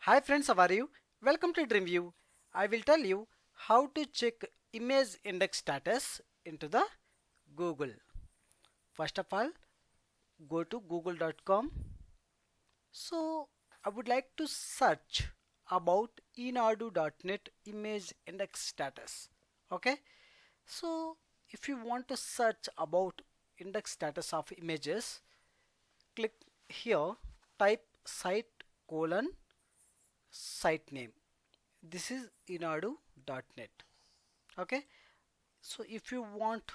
Hi friends, how are you? Welcome to DreamView. I will tell you how to check image index status into the Google. First of all, go to google.com. So I would like to search about enadu.net image index status. Okay. So if you want to search about index status of images, click here, type site colon site name. This is enadu.net. Okay, so if you want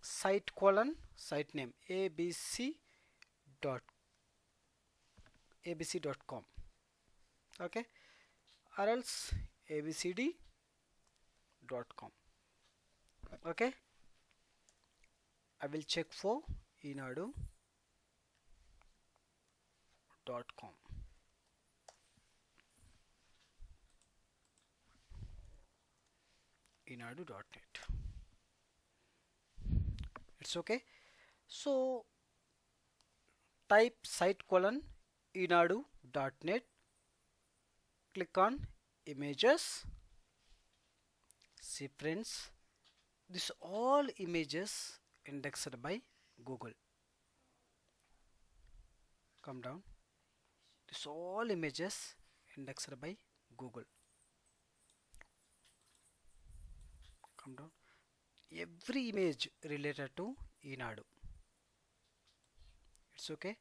site colon site name dot abc.com, okay, or else abcd.com. Okay, I will check for enadu.com. enadu.net. It's okay. So type site colon enadu.net, click on images. See friends, this all images indexed by Google. Come down, this all images indexed by Google. Come down, every image related to enadu. It's okay.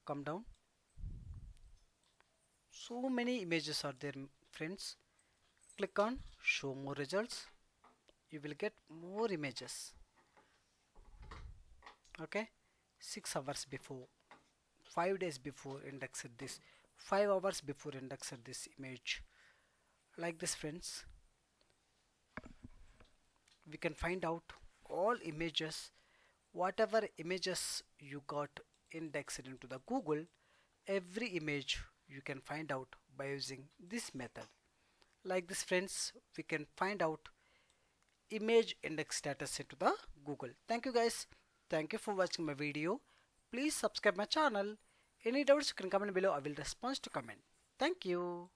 Come down, so many images are there friends. Click on show more results, you will get more images. Okay, 6 hours before, 5 days before indexed this, 5 hours before indexed this image. Like this friends, we can find out all images. Whatever images you got indexed into the Google, every image you can find out by using this method. Like this friends, we can find out image index status into the Google. Thank you guys. Thank you for watching my video. Please subscribe my channel. Any doubts you can comment below. I will respond to comment. Thank you.